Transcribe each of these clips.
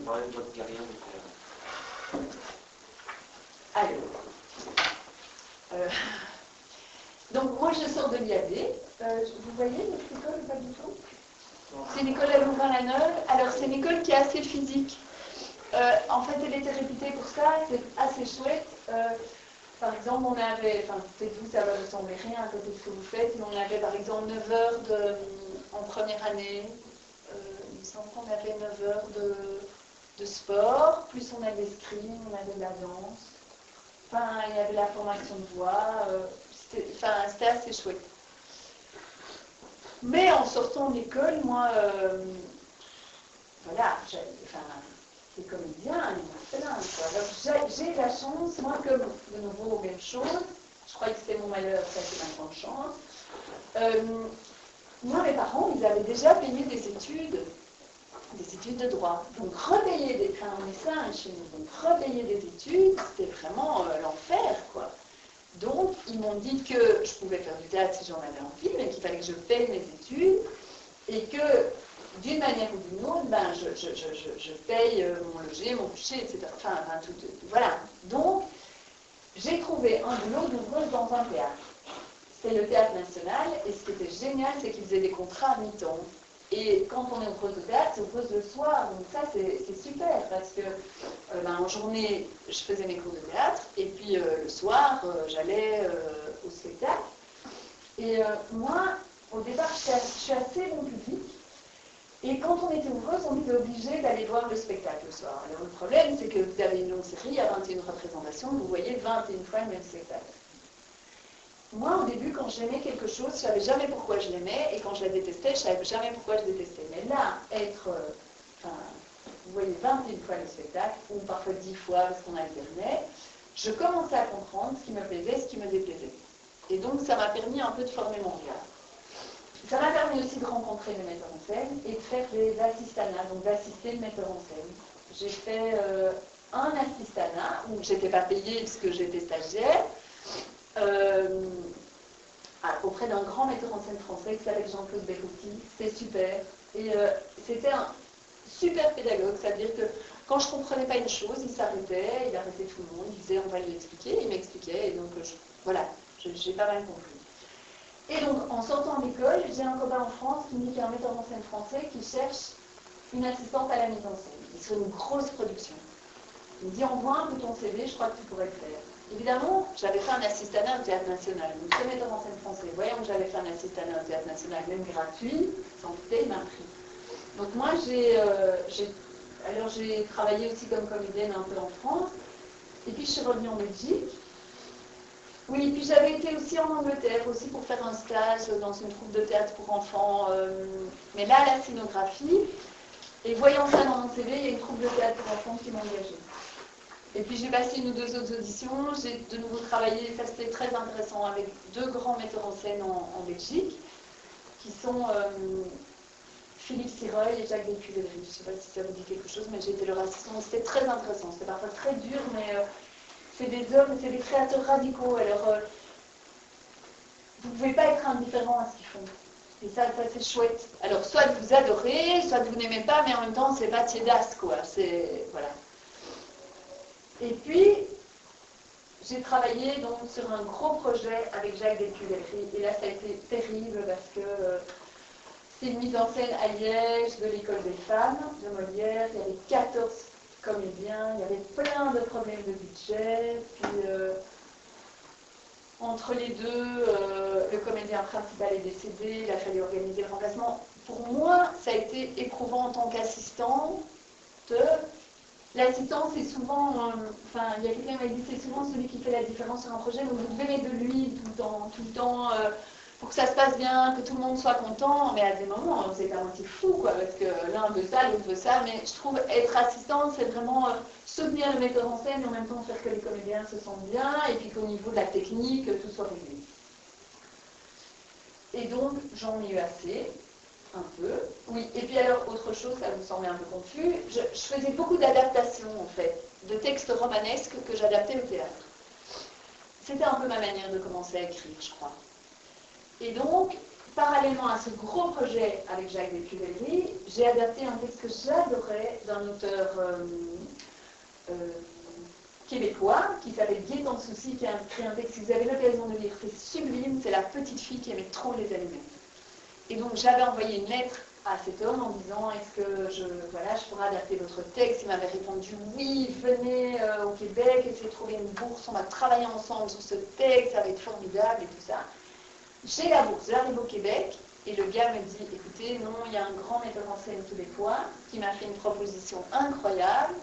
parler de votre carrière de théâtre. Alors, donc moi je sors de l'IAD. Vous voyez notre école ou pas du tout? C'est une école à Louvain-la-Neuve. Alors c'est une école qui est assez physique. En fait, elle était réputée pour ça, c'est assez chouette. Par exemple, on avait, enfin peut-être vous, ça va vous sembler rien à côté de ce que vous faites, mais on avait par exemple 9 heures en première année. Il me semble qu'on avait 9 heures de sport, plus on avait l'escrime, on avait de la danse. Enfin, il y avait la formation de voix. C'était assez chouette. Mais en sortant de l'école, moi, voilà, les comédiens, il y en a plein. Alors j'ai la chance, moi, comme de nouveau, même chose, je crois que c'est mon malheur, ça c'est ma grande chance. Moi, mes parents, ils avaient déjà payé des études de droit. Donc, repayer des trains, on est ça chez nous, donc repayer des études, c'était vraiment l'enfer, quoi. Donc, ils m'ont dit que je pouvais faire du théâtre si j'en avais envie, mais qu'il fallait que je paye mes études et que, d'une manière ou d'une autre, ben, je paye mon loger, mon coucher, etc. Enfin, tout, voilà. Donc, j'ai trouvé un boulot d'ouvreuse dans un théâtre. C'était le Théâtre National, et ce qui était génial, c'est qu'ils faisaient des contrats à mi-temps. Et quand on est ouvreuse de théâtre, c'est ouvreuse le soir, donc ça c'est super, parce que en journée, je faisais mes cours de théâtre, et puis le soir, j'allais au spectacle. Et moi, au départ, je suis assez bon public, et quand on était ouvreuse, on était obligé d'aller voir le spectacle le soir. Alors le problème, c'est que vous avez une longue série, à 21 représentations, vous voyez 21 fois le même spectacle. Moi, au début, quand j'aimais quelque chose, je ne savais jamais pourquoi je l'aimais, et quand je la détestais, je ne savais jamais pourquoi je détestais. Mais là, vous voyez 21 fois le spectacle, ou parfois 10 fois parce qu'on alternait, je commençais à comprendre ce qui me plaisait, ce qui me déplaisait. Et donc, ça m'a permis un peu de former mon regard. Ça m'a permis aussi de rencontrer les metteurs en scène et de faire des assistanats, donc d'assister le metteur en scène. J'ai fait un assistanat où je n'étais pas payée parce que j'étais stagiaire, auprès d'un grand metteur en scène français qui s'appelle Jean-Claude Berruti. C'est super. Et c'était un super pédagogue, c'est-à-dire que quand je ne comprenais pas une chose, il s'arrêtait, il arrêtait tout le monde, il disait on va lui expliquer, il m'expliquait, et donc voilà, j'ai pas mal compris. Et donc en sortant de l'école, j'ai un copain en France qui me dit qu'il y a un metteur en scène français qui cherche une assistante à la mise en scène. Il serait une grosse production. Il me dit envoie un peu ton CV, je crois que tu pourrais le faire. Évidemment, j'avais fait un assistanat au Théâtre National. Donc, ce metteur en scène français, voyant que j'avais fait un assistanat au Théâtre National, même gratuit, sans doute, il m'a pris. Donc, moi, j'ai travaillé aussi comme comédienne un peu en France. Et puis, je suis revenue en Belgique. Oui, puis j'avais été aussi en Angleterre, aussi pour faire un stage dans une troupe de théâtre pour enfants. Mais là, la scénographie. Et voyant ça dans mon CV, il y a une troupe de théâtre pour enfants qui m'a engagée. Et puis j'ai passé une ou deux autres auditions, j'ai de nouveau travaillé, ça c'était très intéressant, avec deux grands metteurs en scène en Belgique, qui sont Philippe Sireuil et Jacques Delpuy-Legris. Je ne sais pas si ça vous dit quelque chose, mais j'ai été leur assistant, c'était très intéressant, c'était parfois très dur, mais c'est des hommes, c'est des créateurs radicaux, alors vous ne pouvez pas être indifférent à ce qu'ils font. Et ça c'est chouette. Alors soit vous adorez, soit vous n'aimez pas, mais en même temps c'est pas tiédasse, quoi, c'est, voilà. Et puis, j'ai travaillé donc sur un gros projet avec Jacques Delpuy-Legris. Et là, ça a été terrible parce que c'est une mise en scène à Liège de l'école des femmes de Molière. Il y avait 14 comédiens, il y avait plein de problèmes de budget. Puis, entre les deux, le comédien principal est décédé, il a fallu organiser le remplacement. Pour moi, ça a été éprouvant en tant qu'assistante. L'assistant, c'est souvent, il y a quelqu'un qui m'a dit, c'est souvent celui qui fait la différence sur un projet, donc vous devez mettre de lui tout le temps, pour que ça se passe bien, que tout le monde soit content, mais à des moments, c'est un petit fou, quoi, parce que l'un veut ça, l'autre veut ça, mais je trouve être assistante, c'est vraiment soutenir le metteur en scène, et en même temps faire que les comédiens se sentent bien, et puis qu'au niveau de la technique, tout soit réglé. Et donc, j'en ai eu assez. Un peu, oui. Et puis alors, autre chose, ça vous semblait un peu confus, je faisais beaucoup d'adaptations, en fait, de textes romanesques que j'adaptais au théâtre. C'était un peu ma manière de commencer à écrire, je crois. Et donc, parallèlement à ce gros projet avec Jacques Descuvery, j'ai adapté un texte que j'adorais d'un auteur québécois qui s'appelle Guy Tant Souci, qui a écrit un texte, si vous avez l'occasion de lire, c'est sublime, c'est la petite fille qui aimait trop les allumettes. Et donc j'avais envoyé une lettre à cet homme en disant est-ce que je pourrais adapter votre texte. Il m'avait répondu oui, venez au Québec, essayez de trouver une bourse, on va travailler ensemble sur ce texte, ça va être formidable et tout ça. J'ai la bourse, j'arrive au Québec et le gars me dit écoutez, non, il y a un grand metteur en scène québécois qui m'a fait une proposition incroyable.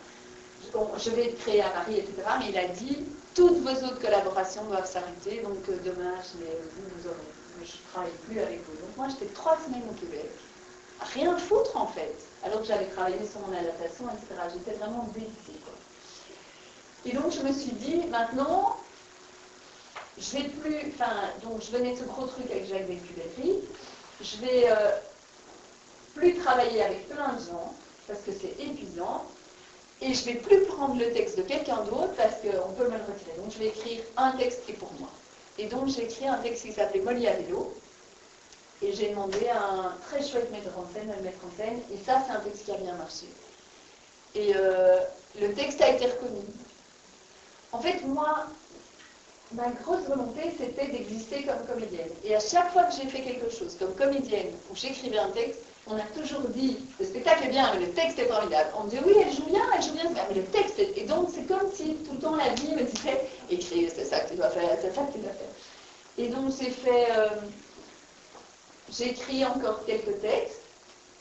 Je vais être créé à Paris, etc. Mais il a dit toutes vos autres collaborations doivent s'arrêter, donc dommage, mais vous aurez. Mais je ne travaille plus avec vous. Donc moi j'étais 3 semaines au Québec, à rien foutre en fait, alors que j'avais travaillé sur mon adaptation, etc. J'étais vraiment déçue, quoi. Et donc je me suis dit, maintenant, je vais plus, donc je venais de ce gros truc avec Jacques Descuvery, je vais plus travailler avec plein de gens, parce que c'est épuisant, et je ne vais plus prendre le texte de quelqu'un d'autre, parce qu'on peut me le retirer. Donc je vais écrire un texte qui est pour moi. Et donc j'ai écrit un texte qui s'appelait Molly à vélo, et j'ai demandé à un très chouette metteur en scène de le mettre en scène, et ça c'est un texte qui a bien marché. Et le texte a été reconnu. En fait, moi, ma grosse volonté c'était d'exister comme comédienne. Et à chaque fois que j'ai fait quelque chose comme comédienne, où j'écrivais un texte, on a toujours dit, le spectacle est bien, mais le texte est formidable. On me dit, oui, elle joue bien, mais le texte est... Et donc, c'est comme si tout le temps la vie me disait, écris, c'est ça que tu dois faire, c'est ça que tu dois faire. Et donc, j'ai écrit encore quelques textes,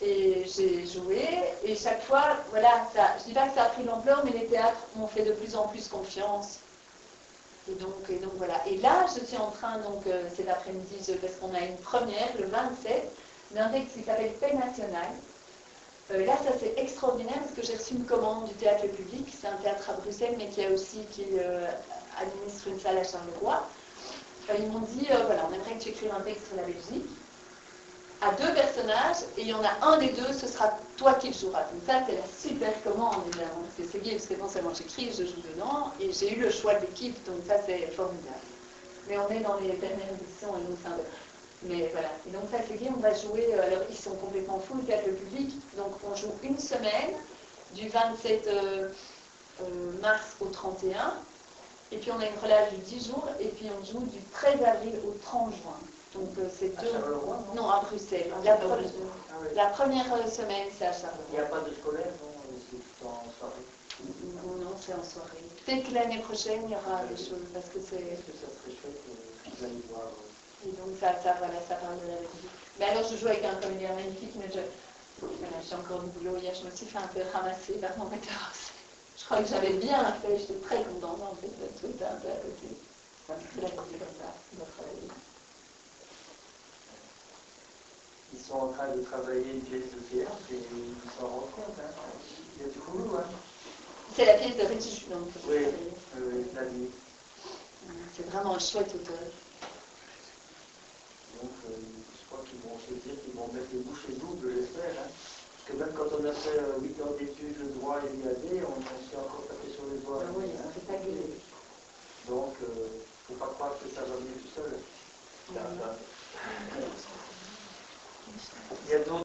et j'ai joué, et chaque fois, voilà, je ne dis pas que ça a pris l'ampleur, mais les théâtres m'ont fait de plus en plus confiance. Et donc voilà. Et là, je suis en train, cet après-midi, parce qu'on a une première, le 27, d'un texte qui s'appelle Paix nationale. Là, ça c'est extraordinaire parce que j'ai reçu une commande du Théâtre Le Public. C'est un théâtre à Bruxelles, mais qui administre une salle à Charleroi. Ils m'ont dit, voilà, on aimerait que tu écrives un texte sur la Belgique, à 2 personnages, et il y en a un des 2, ce sera toi qui le joueras. Donc ça, c'est la super commande, évidemment. C'est gay, parce que non seulement j'écris, je joue dedans, et j'ai eu le choix de l'équipe, donc ça, c'est formidable. Mais on est dans les dernières éditions, et nous, c'est un... Mais voilà, et donc ça c'est gay, on va jouer, alors ils sont complètement fous, le Théâtre Le Public, donc on joue une semaine, du 27 mars au 31, et puis on a une relâche du 10 jours, et puis on joue du 13 avril au 30 juin. Donc c'est deux... Non, à Bruxelles. La première semaine, c'est à Charleroi. Il n'y a pas de scolaire, non? C'est tout en soirée? Non, c'est en soirée. Peut-être que l'année prochaine, il y aura des choses, parce que c'est... Est-ce que ça serait chouette que vous allez voir... Et donc ça parle de la Belgique. Mais alors je joue avec un comédien magnifique, mais j'ai encore du boulot hier, je me suis fait un peu ramasser par mon metteur en scène. Je crois que j'avais bien fait, j'étais très contente en fait, tout était un peu à côté. C'est la côté comme ça, on doit travailler. Ils sont en train de travailler une pièce de théâtre et ils s'en rendent compte, hein. Il y a du boulot, hein. C'est la pièce de Régis Julien. Oui, la nuit. C'est vraiment un chouette auteur. Donc, je crois qu'ils vont se dire qu'ils vont mettre les bouchées doubles, j'espère. Hein. Parce que même quand on a fait 8 ans d'études, le droit et l'IAD, on s'est encore tapé sur les doigts. Oui, on s'est pas gueulé. Donc, il ne faut pas croire que ça va venir tout seul. Il y a d'autres